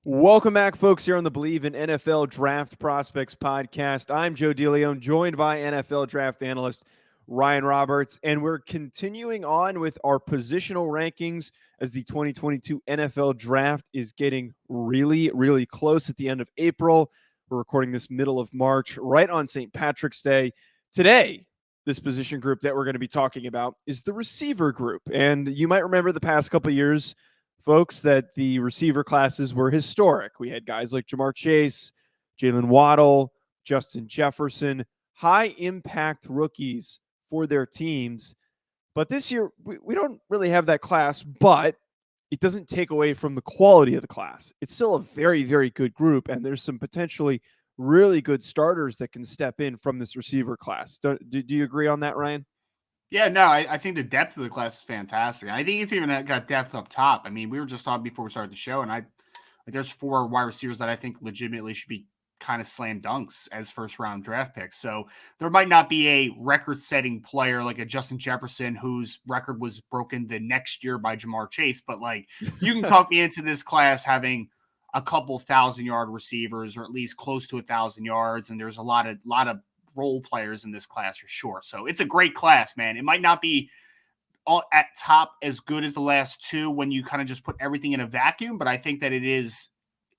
Welcome back, folks, here on the Believe in NFL Draft Prospects podcast. I'm Joe DeLeone, joined by NFL draft analyst Ryan Roberts, and we're continuing on with our positional rankings as the 2022 NFL Draft is getting really, really close at the end of April. We're recording this middle of March, right on St. Patrick's Day. Today, this position group that we're going to be talking about is the receiver group, and you might remember the past couple of years, folks, that the receiver classes were historic. We had guys like Jamar Chase, Jalen Waddle, Justin Jefferson, high impact rookies for their teams. But this year, we don't really have that class, but it doesn't take away from the quality of the class. It's still a very, very good group, and there's some potentially really good starters that can step in from this receiver class. Do you agree on that, Ryan? Yeah, no, I think the depth of the class is fantastic. I think it's even got depth up top. I mean, we were just talking before we started the show, and there's 4 wide receivers that I think legitimately should be kind of slam dunks as first round draft picks. So there might not be a record setting player like a Justin Jefferson whose record was broken the next year by Jamar Chase, but like you can talk me into this class having a couple 1,000-yard receivers or at least close to 1,000 yards, and there's a lot of role players in this class for sure. So it's a great class, man. It might not be all at top as good as the last 2 when you kind of just put everything in a vacuum, but I think that it is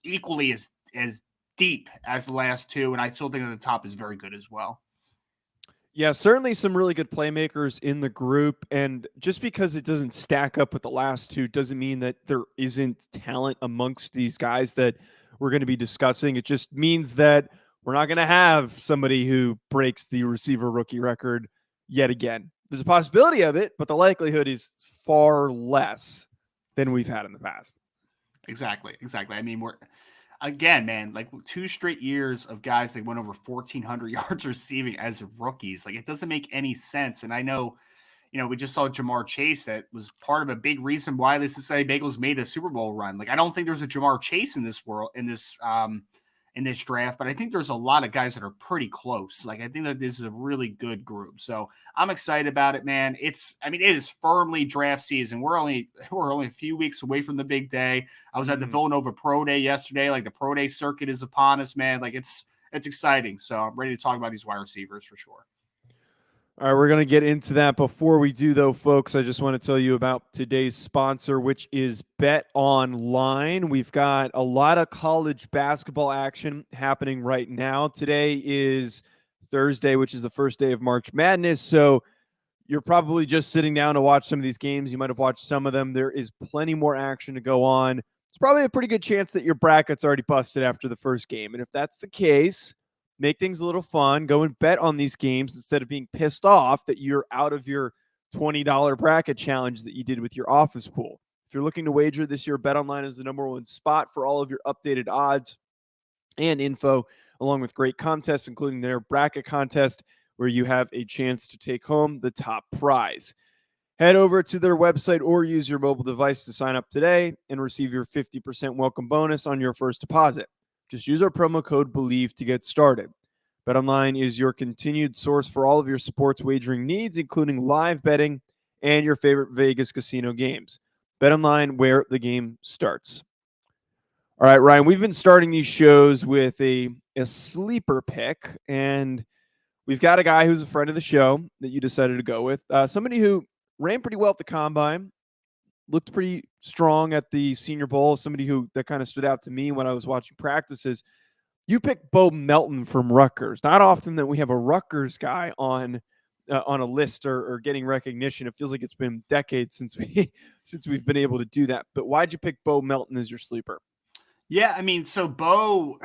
equally as deep as the last 2, and I still think that the top is very good as well. Yeah, certainly some really good playmakers in the group. And just because it doesn't stack up with the last 2 doesn't mean that there isn't talent amongst these guys that we're going to be discussing. It just means that we're not going to have somebody who breaks the receiver rookie record yet again. There's a possibility of it, but the likelihood is far less than we've had in the past. Exactly. I mean, we're again, man, like 2 straight years of guys that went over 1,400 yards receiving as rookies. Like it doesn't make any sense. And I know, we just saw Jamar Chase that was part of a big reason why the Cincinnati Bengals made a Super Bowl run. Like I don't think there's a Jamar Chase in this world in this draft, but I think there's a lot of guys that are pretty close. Like I think that this is a really good group. So I'm excited about it, man. It is firmly draft season. We're only a few weeks away from the big day. I was at the Villanova Pro Day yesterday. Like the Pro Day circuit is upon us, man. Like it's exciting. So I'm ready to talk about these wide receivers for sure. All right, we're going to get into that. Before we do, though, folks, I just want to tell you about today's sponsor, which is Bet Online. We've got a lot of college basketball action happening right now. Today is Thursday, which is the first day of March Madness. So you're probably just sitting down to watch some of these games. You might have watched some of them. There is plenty more action to go on. It's probably a pretty good chance that your bracket's already busted after the first game. And if that's the case, make things a little fun. Go and bet on these games instead of being pissed off that you're out of your $20 bracket challenge that you did with your office pool. If you're looking to wager this year, BetOnline is the #1 spot for all of your updated odds and info, along with great contests, including their bracket contest, where you have a chance to take home the top prize. Head over to their website or use your mobile device to sign up today and receive your 50% welcome bonus on your first deposit. Just use our promo code BELIEVE to get started. BetOnline is your continued source for all of your sports wagering needs, including live betting and your favorite Vegas casino games. BetOnline, where the game starts. All right, Ryan, we've been starting these shows with a sleeper pick, and we've got a guy who's a friend of the show that you decided to go with. Somebody who ran pretty well at the combine, looked pretty strong at the Senior Bowl, somebody that kind of stood out to me when I was watching practices. You picked Bo Melton from Rutgers. Not often that we have a Rutgers guy on a list or getting recognition. It feels like it's been decades since we've been able to do that. But why'd you pick Bo Melton as your sleeper? Yeah, I mean, so Bo,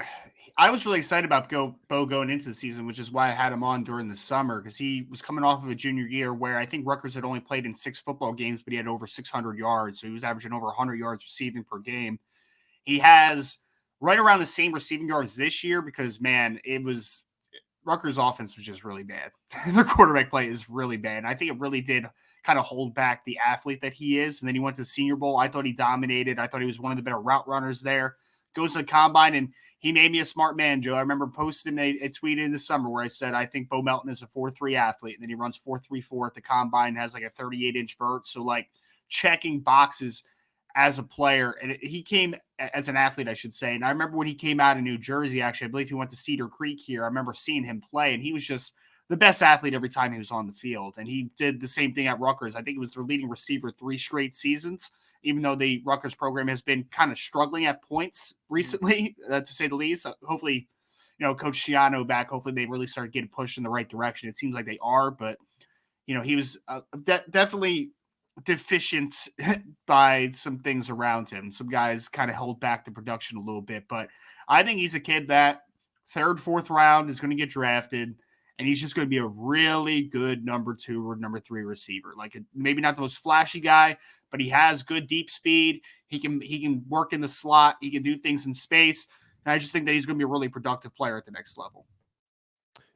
I was really excited about Bo going into the season, which is why I had him on during the summer, because he was coming off of a junior year where I think Rutgers had only played in 6 football games, but he had over 600 yards. So he was averaging over 100 yards receiving per game. He has right around the same receiving yards this year because, man, Rutgers' offense was just really bad. Their quarterback play is really bad. And I think it really did kind of hold back the athlete that he is. And then he went to the Senior Bowl. I thought he dominated. I thought he was one of the better route runners there. Goes to the combine, and he made me a smart man, Joe. I remember posting a tweet in the summer where I said, I think Bo Melton is a 4.3 athlete. And then he runs 4.34 at the combine, has like a 38-inch vert. So, like, checking boxes as a player, and he came as an athlete, I should say. And I remember when he came out of New Jersey, actually, I believe he went to Cedar Creek here. I remember seeing him play, and he was just the best athlete every time he was on the field. And he did the same thing at Rutgers. I think he was their leading receiver 3 straight seasons, even though the Rutgers program has been kind of struggling at points recently, to say the least. Hopefully, Coach Schiano back, hopefully they really start getting pushed in the right direction. It seems like they are, but, he was definitely deficient by some things around him. Some guys kind of held back the production a little bit, but I think he's a kid that 3rd, 4th round is going to get drafted, and he's just going to be a really good number 2 or number 3 receiver. Like, maybe not the most flashy guy, but he has good deep speed. He can work in the slot. He can do things in space. And I just think that he's going to be a really productive player at the next level.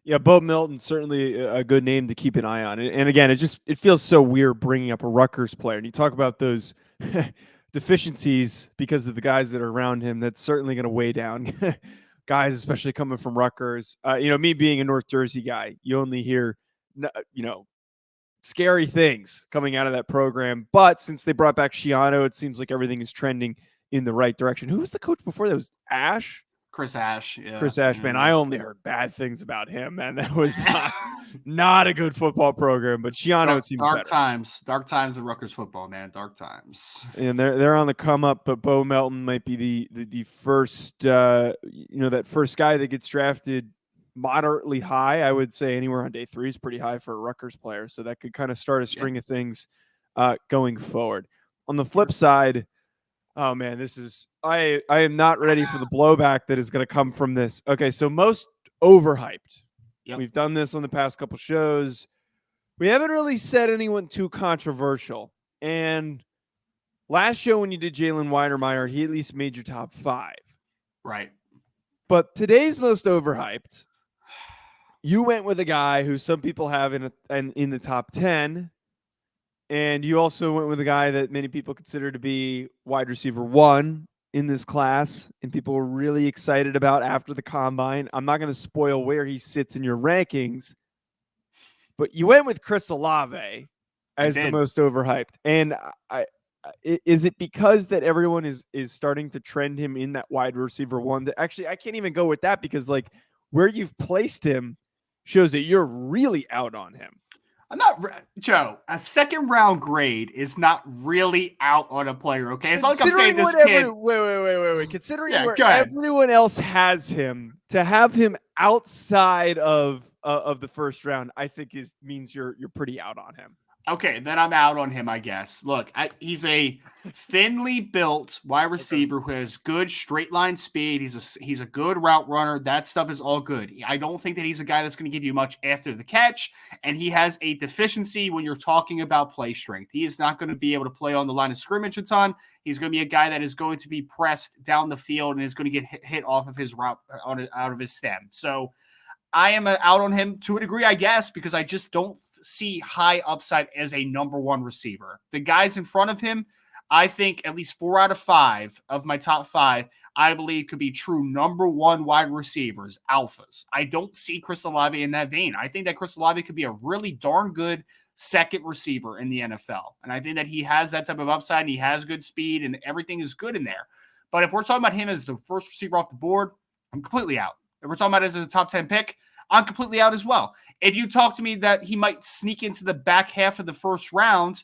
Yeah, Bo Milton, certainly a good name to keep an eye on. And again, it feels so weird bringing up a Rutgers player. And you talk about those deficiencies because of the guys that are around him. That's certainly going to weigh down guys, especially coming from Rutgers. Me being a North Jersey guy, you only hear, scary things coming out of that program. But since they brought back Schiano, it seems like everything is trending in the right direction. Who was the coach before that? Was Ash? Chris Ash. Yeah. Chris Ash, man. I only heard bad things about him, man. That was not a good football program, but Schiano, it seems dark better. Dark times of Rutgers football, man. Dark times. And they're on the come up, but Bo Melton might be the first, that first guy that gets drafted moderately high. I would say anywhere on day 3 is pretty high for a Rutgers player. So that could kind of start a string of things going forward. On the flip side, oh man, I am not ready for the blowback that is going to come from this. Okay, so most overhyped. Yep. We've done this on the past couple shows. We haven't really said anyone too controversial. And last show when you did Jalen Weidermeyer, he at least made your top 5. Right. But today's most overhyped, you went with a guy who some people have in the top 10. And you also went with a guy that many people consider to be wide receiver 1 in this class, and people were really excited about after the combine. I'm not going to spoil where he sits in your rankings, but you went with Chris Olave as the most overhyped. And is it because that everyone is starting to trend him in that wide receiver 1? That actually, I can't even go with that because like where you've placed him shows that you're really out on him. I'm not, Joe, a 2nd round grade is not really out on a player, okay? It's not like I'm saying this kid. Wait. Considering where everyone else has him, to have him outside of the 1st round, I think means you're pretty out on him. Okay, then I'm out on him, I guess. Look, he's a thinly built wide receiver who has good straight line speed. He's a good route runner. That stuff is all good. I don't think that he's a guy that's going to give you much after the catch, and he has a deficiency when you're talking about play strength. He is not going to be able to play on the line of scrimmage a ton. He's going to be a guy that is going to be pressed down the field and is going to get hit off of his route out of his stem. So I am out on him to a degree, I guess, because I just don't see high upside as a number 1 receiver. The guys in front of him, I think at least 4 out of 5 of my top 5, I believe could be true number 1 wide receivers, alphas. I don't see Chris Olave in that vein. I think that Chris Olave could be a really darn good 2nd receiver in the NFL. And I think that he has that type of upside and he has good speed and everything is good in there. But if we're talking about him as the first receiver off the board, I'm completely out. If we're talking about it as a top 10 pick, I'm completely out as well. If you talk to me that he might sneak into the back half of the 1st round,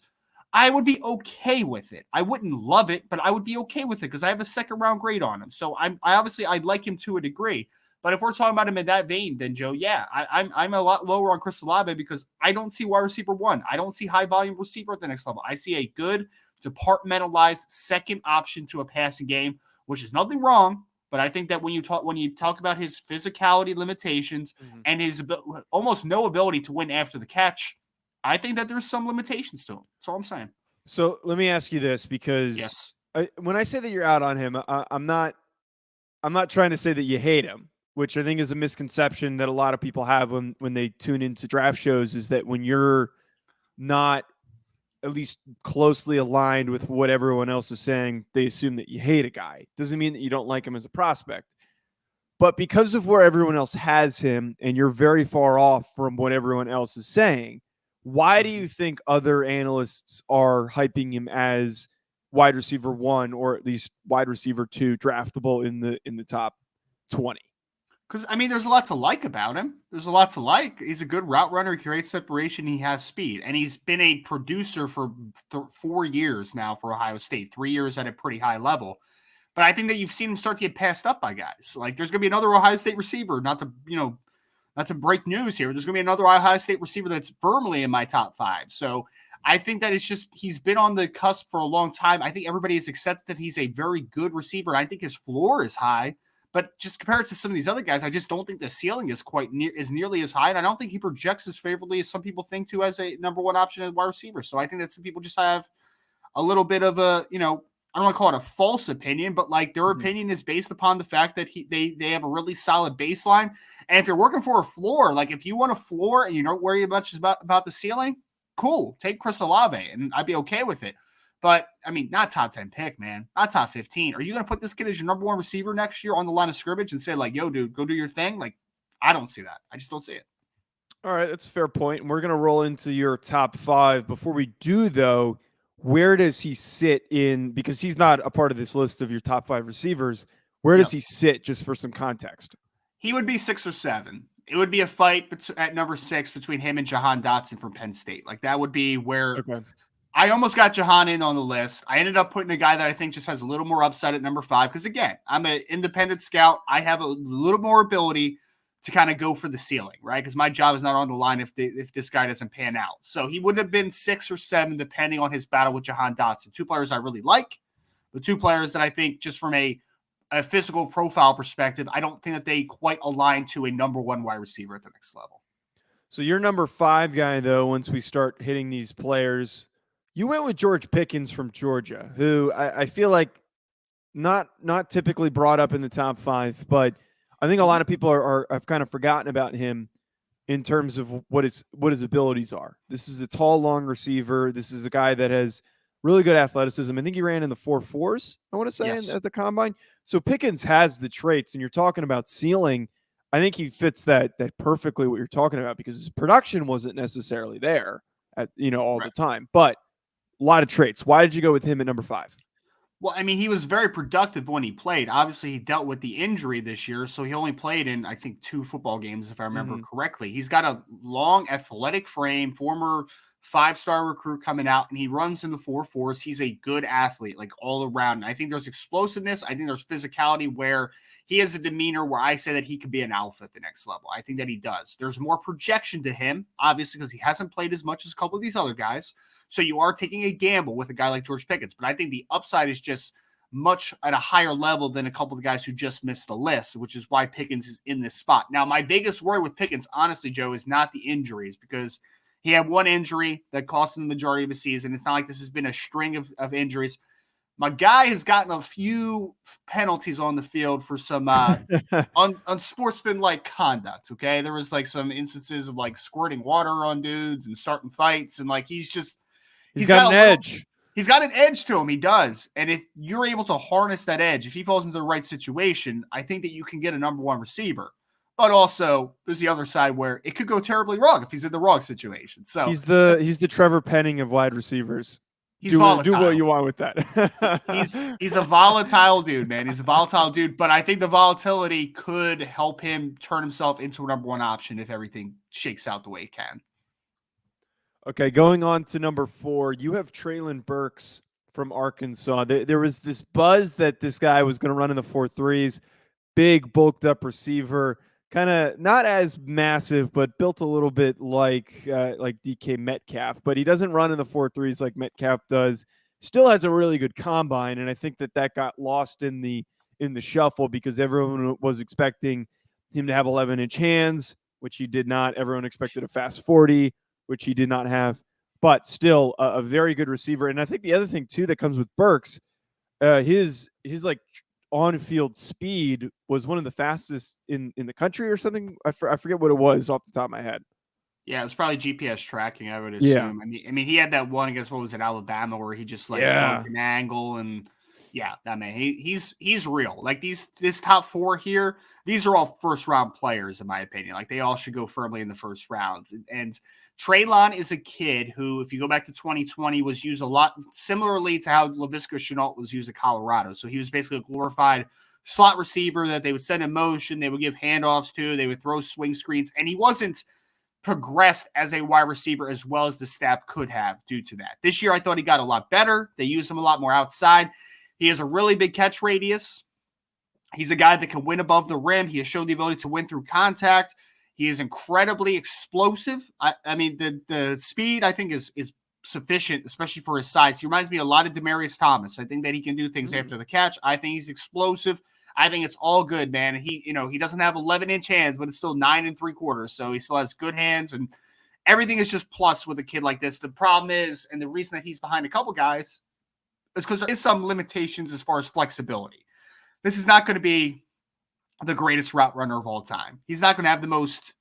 I would be okay with it. I wouldn't love it, but I would be okay with it because I have a 2nd round grade on him. So I like him to a degree. But if we're talking about him in that vein, then Joe, yeah, I'm a lot lower on Chris Olave because I don't see wide receiver 1. I don't see high volume receiver at the next level. I see a good departmentalized 2nd option to a passing game, which is nothing wrong. But I think that when you talk about his physicality limitations and his almost no ability to win after the catch, I think that there's some limitations to him. That's all I'm saying. So let me ask you this, because when I say that you're out on him, I'm not trying to say that you hate him, which I think is a misconception that a lot of people have when they tune into draft shows, is that when you're not at least closely aligned with what everyone else is saying, they assume that you hate a guy. Doesn't mean that you don't like him as a prospect. But because of where everyone else has him and you're very far off from what everyone else is saying, why do you think other analysts are hyping him as wide receiver 1 or at least wide receiver 2 draftable in the top 20. Because, I mean, there's a lot to like about him. There's a lot to like. He's a good route runner. He creates separation. He has speed. And he's been a producer for 4 years now for Ohio State, 3 years at a pretty high level. But I think that you've seen him start to get passed up by guys. Like, there's going to be another Ohio State receiver, not to break news here. There's going to be another Ohio State receiver that's firmly in my top 5. So I think that it's just, he's been on the cusp for a long time. I think everybody has accepted that he's a very good receiver. I think his floor is high. But just compared to some of these other guys, I just don't think the ceiling is quite nearly as high. And I don't think he projects as favorably as some people think to as a number 1 option as wide receiver. So I think that some people just have a little bit of a, I don't want to call it a false opinion, but like their opinion is based upon the fact that they have a really solid baseline. And if you're working for a floor, like if you want a floor and you don't worry much about the ceiling, cool. Take Chris Olave and I'd be okay with it. But, I mean, not top 10 pick, man. Not top 15. Are you going to put this kid as your number 1 receiver next year on the line of scrimmage and say, like, yo, dude, go do your thing? Like, I don't see that. I just don't see it. All right, that's a fair point. And we're going to roll into your top 5. Before we do, though, where does he sit in, because he's not a part of this list of your top 5 receivers, where does he sit, just for some context? He would be 6 or 7. It would be a fight at number 6 between him and Jahan Dotson from Penn State. Like, that would be where I almost got Jahan in on the list. I ended up putting a guy that I think just has a little more upside at number 5. Because, again, I'm an independent scout. I have a little more ability to kind of go for the ceiling, right? Because my job is not on the line if this guy doesn't pan out. So he would have been 6 or 7, depending on his battle with Jahan Dotson. 2 players I really like, but 2 players that I think just from a physical profile perspective, I don't think that they quite align to a number 1 wide receiver at the next level. So your number 5 guy, though, once we start hitting these players, you went with George Pickens from Georgia, who I feel like not typically brought up in the top 5, but I think a lot of people have kind of forgotten about him in terms of what his abilities are. This is a tall, long receiver. This is a guy that has really good athleticism. I think he ran in the 4.4s, I want to say, at the combine. So Pickens has the traits, and you're talking about ceiling. I think he fits that perfectly, what you're talking about, because his production wasn't necessarily there at all the time, but a lot of traits. Why did you go with him at number 5? Well, I mean, he was very productive when he played. Obviously, he dealt with the injury this year, so he only played in, I think, 2 football games, if I remember correctly. He's got a long, athletic frame, former 5-star recruit coming out, and he runs in the 4.4s. He's a good athlete, like all around. And I think there's explosiveness. I think there's physicality where he has a demeanor where I say that he could be an alpha at the next level. I think that he does. There's more projection to him, obviously, because he hasn't played as much as a couple of these other guys. So you are taking a gamble with a guy like George Pickens. But I think the upside is just much at a higher level than a couple of the guys who just missed the list, which is why Pickens is in this spot. Now, my biggest worry with Pickens, honestly, Joe, is not the injuries, because he had 1 injury that cost him the majority of the season. It's not like this has been a string of injuries. My guy has gotten a few penalties on the field for some unsportsmanlike conduct, okay? There was like some instances of like squirting water on dudes and starting fights, and like he's got an edge. He's got an edge to him. He does. And if you're able to harness that edge, if he falls into the right situation, I think that you can get a number 1 receiver. But also, there's the other side where it could go terribly wrong if he's in the wrong situation. So he's the Trevor Penning of wide receivers. He's volatile. Do what you want with that. he's a volatile dude, man. He's a volatile dude. But I think the volatility could help him turn himself into a number 1 option if everything shakes out the way it can. Okay, going on to number 4, you have Traylin Burks from Arkansas. There was this buzz that this guy was going to run in the 4.3s, big, bulked up receiver, kind of not as massive, but built a little bit like DK Metcalf. But he doesn't run in the 4.3s like Metcalf does. Still has a really good combine, and I think that got lost in the shuffle because everyone was expecting him to have 11-inch hands, which he did not. Everyone expected a fast 40, which he did not have, but still a very good receiver. And I think the other thing too that comes with Burks, his like on-field speed was one of the fastest in the country or something. I forget what it was off the top of my head. Yeah, it's probably GPS tracking, I would assume. Yeah. I mean, he had that one against, what was it, Alabama, where he just like broke an angle, and Yeah, that man, he's real. Like this top four here, these are all first round players in my opinion. Like they all should go firmly in the first rounds. And Treylon is a kid who, if you go back to 2020, was used a lot similarly to how Laviska Shenault was used at Colorado. So he was basically a glorified slot receiver that they would send in motion, they would give handoffs to, they would throw swing screens, and he wasn't progressed as a wide receiver as well as the staff could have due to that. This year, I thought he got a lot better. They used him a lot more outside. He has a really big catch radius. He's a guy that can win above the rim. He has shown the ability to win through contact. He is incredibly explosive. I mean, the speed, I think, is sufficient, especially for his size. He reminds me a lot of Demaryius Thomas. I think that he can do things after the catch. I think he's explosive. I think it's all good, man. He doesn't have 11-inch hands, but it's still 9 3/4. So he still has good hands, and everything is just plus with a kid like this. The problem is, and the reason that he's behind a couple guys is because there is some limitations as far as flexibility. This is not going to be the greatest route runner of all time. He's not going to have the most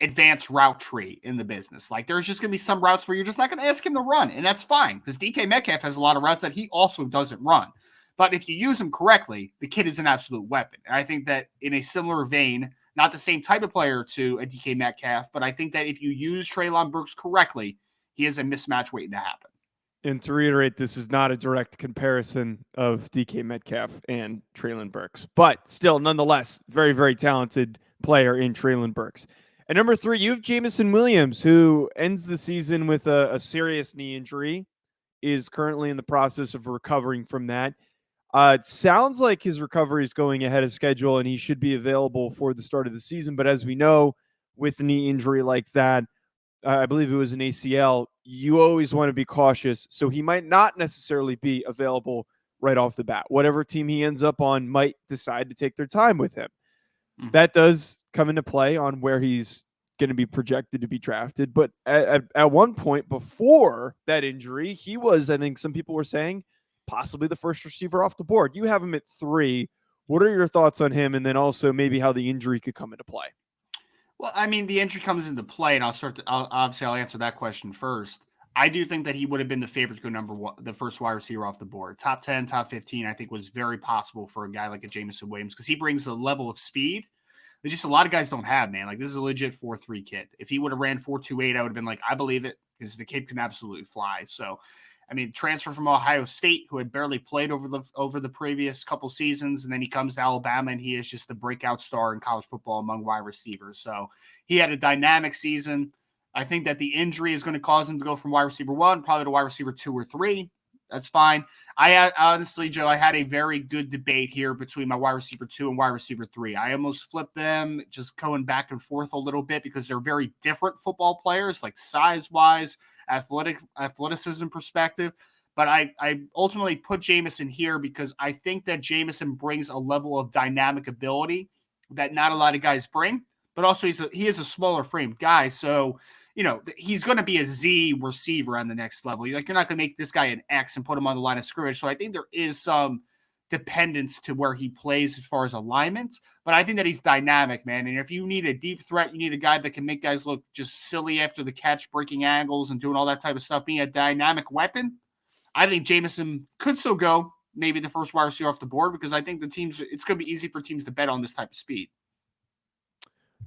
advanced route tree in the business. Like there's just going to be some routes where you're just not going to ask him to run, and that's fine because DK Metcalf has a lot of routes that he also doesn't run. But if you use him correctly, the kid is an absolute weapon. And I think that in a similar vein, not the same type of player to a DK Metcalf, but I think that if you use Traylon Burks correctly, he is a mismatch waiting to happen. And to reiterate, this is not a direct comparison of DK Metcalf and Traylin Burks, but still, nonetheless, very, very talented player in Traylin Burks. At number 3, you have Jameson Williams, who ends the season with a serious knee injury, is currently in the process of recovering from that. It sounds like his recovery is going ahead of schedule, and he should be available for the start of the season. But as we know, with a knee injury like that, I believe it was an ACL, you always want to be cautious. So he might not necessarily be available right off the bat. Whatever team he ends up on might decide to take their time with him. Mm-hmm. That does come into play on where he's going to be projected to be drafted. But at one point before that injury, he was, I think some people were saying, possibly the first receiver off the board. You have him at 3. What are your thoughts on him? And then also maybe how the injury could come into play. Well, I mean, the injury comes into play, and I'll answer that question first. I do think that he would have been the favorite to go number 1, the first wide receiver off the board. Top 10, top 15, I think was very possible for a guy like a Jameson Williams because he brings a level of speed that just a lot of guys don't have, man. Like this is a legit 4.3 kid. If he would have ran 4.28, I would have been like, I believe it because the kid can absolutely fly. So, I mean, transfer from Ohio State, who had barely played over the previous couple seasons, and then he comes to Alabama, and he is just the breakout star in college football among wide receivers. So he had a dynamic season. I think that the injury is going to cause him to go from wide receiver 1 probably to wide receiver 2 or 3. That's fine. I honestly, Joe, I had a very good debate here between my wide receiver 2 and wide receiver 3. I almost flipped them, just going back and forth a little bit because they're very different football players, like size-wise, athleticism perspective. But I ultimately put Jameson here because I think that Jameson brings a level of dynamic ability that not a lot of guys bring. But also he is a smaller framed guy, so he's going to be a Z receiver on the next level. You're not going to make this guy an X and put him on the line of scrimmage. So I think there is some dependence to where he plays as far as alignments. But I think that he's dynamic, man. And if you need a deep threat, you need a guy that can make guys look just silly after the catch, breaking angles and doing all that type of stuff, being a dynamic weapon. I think Jameson could still go maybe the first wide receiver off the board because I think it's going to be easy for teams to bet on this type of speed.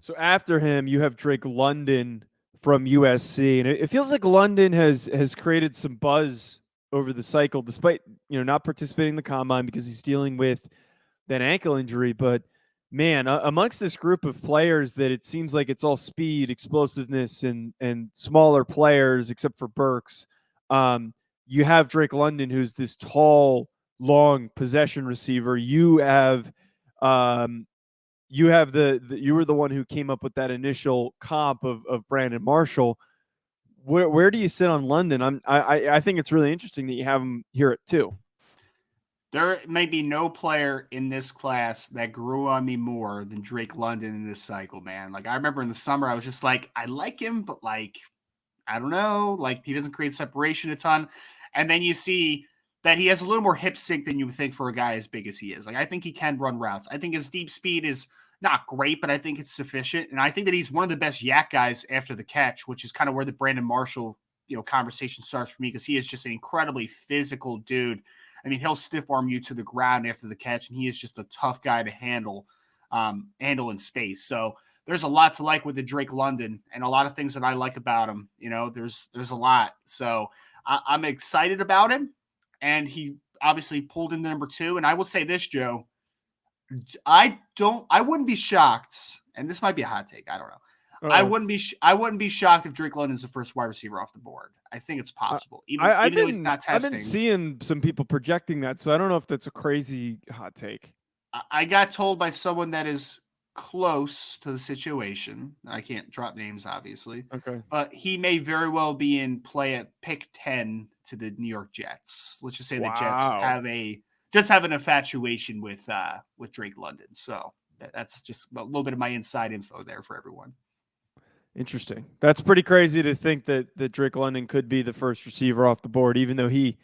So after him, you have Drake London from USC, and it feels like London has created some buzz over the cycle, despite not participating in the combine because he's dealing with that ankle injury. But man, amongst this group of players that it seems like it's all speed, explosiveness, and smaller players, except for Burks, you have Drake London, who's this tall, long possession receiver. You have you were the one who came up with that initial comp of Brandon Marshall. Where do you sit on London? I think it's really interesting that you have him here at 2. There may be no player in this class that grew on me more than Drake London in this cycle, man. Like I remember in the summer, I was just like, I like him, but like, I don't know, like he doesn't create separation a ton. And then you see that he has a little more hip sync than you would think for a guy as big as he is. Like I think he can run routes. I think his deep speed is not great, but I think it's sufficient. And I think that he's one of the best yak guys after the catch, which is kind of where the Brandon Marshall, conversation starts for me because he is just an incredibly physical dude. I mean, he'll stiff arm you to the ground after the catch, and he is just a tough guy to handle in space. So there's a lot to like with the Drake London, and a lot of things that I like about him. There's a lot. So I'm excited about him, and he obviously pulled in number 2. And I will say this, Joe, I wouldn't be shocked, and this might be a hot take. I don't know. Uh-oh. I wouldn't be shocked if Drake London is the first wide receiver off the board. I think it's possible, even though he's not testing. I've been seeing some people projecting that, so I don't know if that's a crazy hot take. I got told by someone that is close to the situation. I can't drop names, obviously. Okay. But he may very well be in play at pick 10 to the New York Jets. Let's just say the Jets have an infatuation with Drake London. So that's just a little bit of my inside info there for everyone. Interesting. That's pretty crazy to think that Drake London could be the first receiver off the board, even though he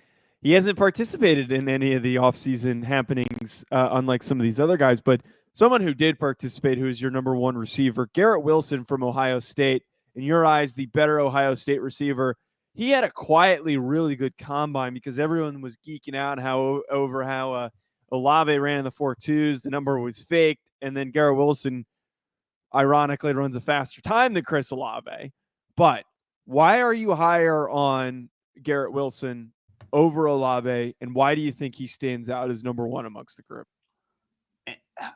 hasn't participated in any of the offseason happenings, unlike some of these other guys. But someone who did participate, who is your number 1 receiver, Garrett Wilson from Ohio State. In your eyes, the better Ohio State receiver. He had a quietly really good combine because everyone was geeking out over how Olave ran in the 4.2s. The number was faked. And then Garrett Wilson, ironically, runs a faster time than Chris Olave. But why are you higher on Garrett Wilson over Olave, and why do you think he stands out as number 1 amongst the group?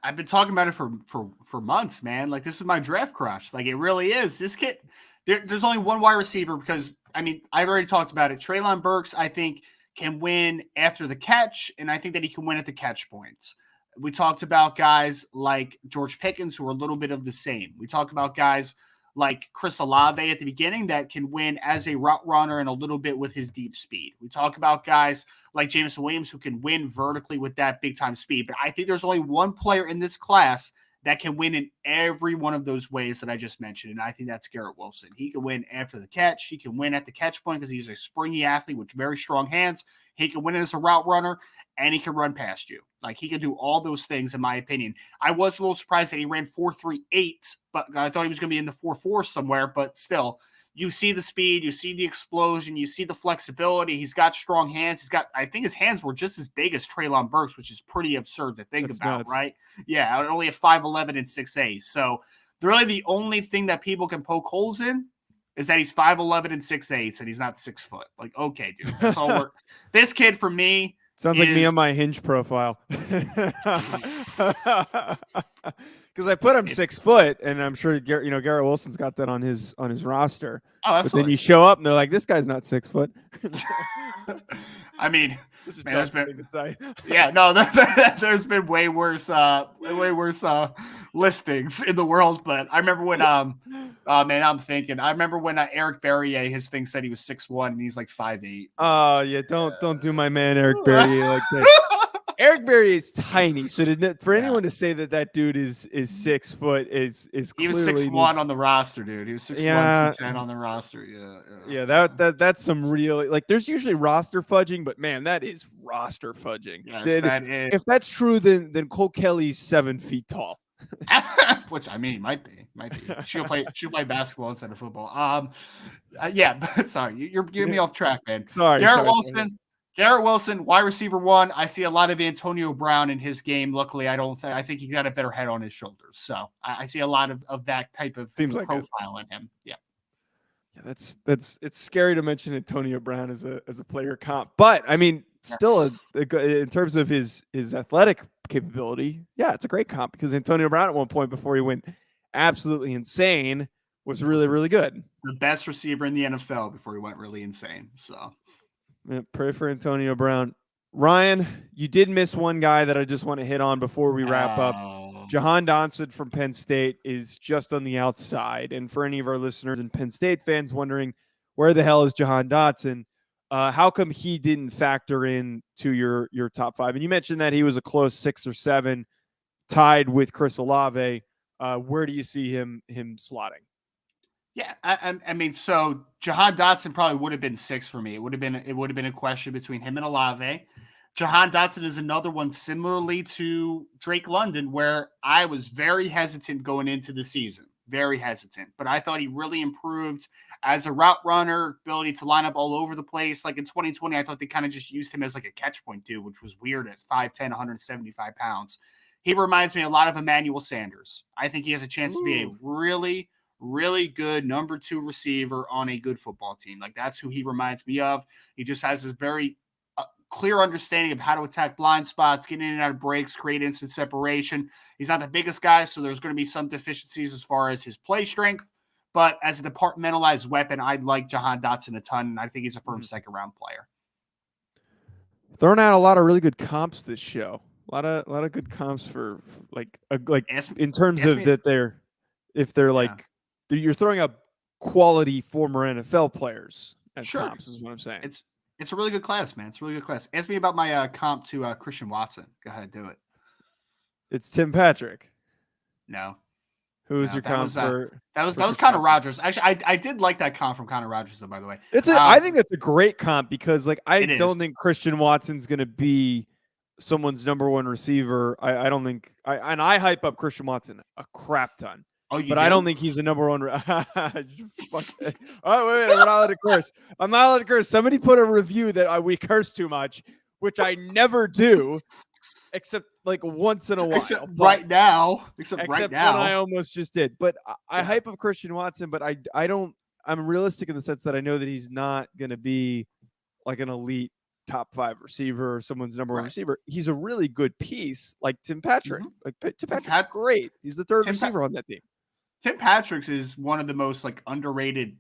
I've been talking about it for months, man. Like, this is my draft crush. Like, it really is. This kid, there's only one wide receiver because, I mean, I've already talked about it. Traylon Burks, I think, can win after the catch, and I think that he can win at the catch points. We talked about guys like George Pickens, who are a little bit of the same. We talked about guys like Chris Olave at the beginning that can win as a route runner and a little bit with his deep speed. We talk about guys like Jameson Williams who can win vertically with that big-time speed. But I think there's only one player in this class that can win in every one of those ways that I just mentioned, and I think that's Garrett Wilson. He can win after the catch. He can win at the catch point because he's a springy athlete with very strong hands. He can win as a route runner, and he can run past you. Like, he can do all those things, in my opinion. I was a little surprised that he ran 4.38, but I thought he was going to be in the 4.4 somewhere, but still. You see the speed, you see the explosion, you see the flexibility. He's got strong hands. I think his hands were just as big as Treylon Burks, which is pretty absurd to think about, nuts. Right? Yeah, only at 5'11" and 6'8". So really the only thing that people can poke holes in is that he's 5'11" and 6'8", and he's not 6 foot. Like, okay, dude, that's all work. This kid for me sounds like me on my Hinge profile. Because I put him 6 foot, and I'm sure Garrett Wilson's got that on his roster. Oh, absolutely. But then you show up, and they're like, "This guy's not 6 foot." I mean, there's been way worse listings in the world. But I remember when I remember when Eric Berrier, his thing said he was 6'1", and he's like 5'8". Oh yeah, don't do my man Eric Berrier like that. Eric Berry is tiny, so for anyone to say that dude is 6 foot is he was 6'1" on the roster, dude. He was 6'1", 210 on the roster. Yeah. That's some real, like, there's usually roster fudging, but man, that is roster fudging. Yes, if that's true, then Cole Kelly's 7 feet tall. Which, I mean, might be. She'll play basketball instead of football. Yeah, but sorry, you're getting me off track, man. Sorry, Garrett Wilson, wide receiver 1. I see a lot of Antonio Brown in his game. Luckily, I think he's got a better head on his shoulders. So I see a lot of that type of profile in him. Yeah. Yeah, it's scary to mention Antonio Brown as a player comp, but I mean, still in terms of his athletic capability, yeah, it's a great comp because Antonio Brown at one point before he went absolutely insane was really, really good. The best receiver in the NFL before he went really insane. So. Yeah, pray for Antonio Brown. Ryan, you did miss one guy that I just want to hit on before we wrap up. Jahan Dotson from Penn State is just on the outside. And for any of our listeners and Penn State fans wondering, where the hell is Jahan Dotson? How come he didn't factor in to your top 5? And you mentioned that he was a close 6 or 7, tied with Chris Olave. Where do you see him slotting? Yeah, I mean, so Jahan Dotson probably would have been 6 for me. It would have been a question between him and Olave. Jahan Dotson is another one similarly to Drake London, where I was very hesitant going into the season. very hesitant. But I thought he really improved as a route runner, ability to line up all over the place. Like in 2020, I thought they kind of just used him as like a catch point dude, which was weird at 5'10", 175 pounds. He reminds me a lot of Emmanuel Sanders. I think he has a chance to be a really, really good number 2 receiver on a good football team. Like that's who he reminds me of. He just has this very clear understanding of how to attack blind spots, get in and out of breaks, create instant separation. He's not the biggest guy, so there's going to be some deficiencies as far as his play strength. But as a departmentalized weapon, I like Jahan Dotson a ton, and I think he's a firm second-round player. Throwing out a lot of really good comps this show. A lot of good comps for in terms of that you're throwing up quality former NFL players as comps is what I'm saying. It's a really good class, man. It's a really good class. Ask me about my comp to Christian Watson. Go ahead, do it. It's Tim Patrick. No. Who was your comp for? That was Connor Rogers. Actually, I did like that comp from Connor Rogers, though. By the way, I think that's a great comp because I don't think Christian Watson's going to be someone's number 1 receiver. I don't think I hype up Christian Watson a crap ton. Oh, but I don't think he's a number 1. All right, wait, we're not allowed to curse. I'm not allowed to curse. Somebody put a review that we curse too much, which I never do, except like once in a while. Except right now. When I almost just did. But I hype up Christian Watson, but I don't. I'm realistic in the sense that I know that he's not going to be like an elite top 5 receiver or someone's number 1 receiver. He's a really good piece, like Tim Patrick. Like Tim Patrick's great. He's the 3rd receiver on that team. Tim Patrick's is one of the most underrated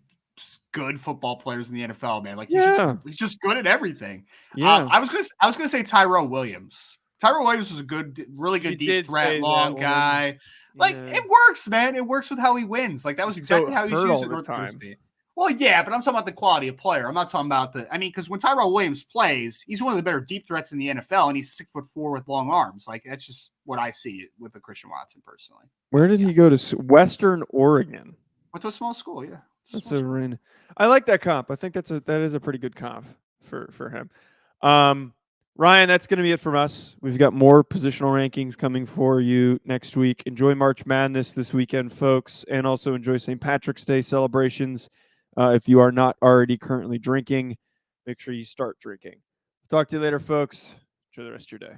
good football players in the NFL, man. Like he's just good at everything. Yeah. I was gonna say Tyrell Williams. Tyrell Williams was a really good deep threat, long guy. Like it works, man. It works with how he wins. Like that was exactly how he's used at North Dakota State. Well, yeah, but I'm talking about the quality of player. I'm not talking about because when Tyrell Williams plays, he's one of the better deep threats in the NFL, and he's 6'4" with long arms. Like that's just what I see with the Christian Watson personally. Where did he go to? Western Oregon. Went to a small school, yeah. That's I like that comp. I think that is a pretty good comp for him. Ryan, that's going to be it from us. We've got more positional rankings coming for you next week. Enjoy March Madness this weekend, folks, and also enjoy St. Patrick's Day celebrations. If you are not already currently drinking, make sure you start drinking. Talk to you later, folks. Enjoy the rest of your day.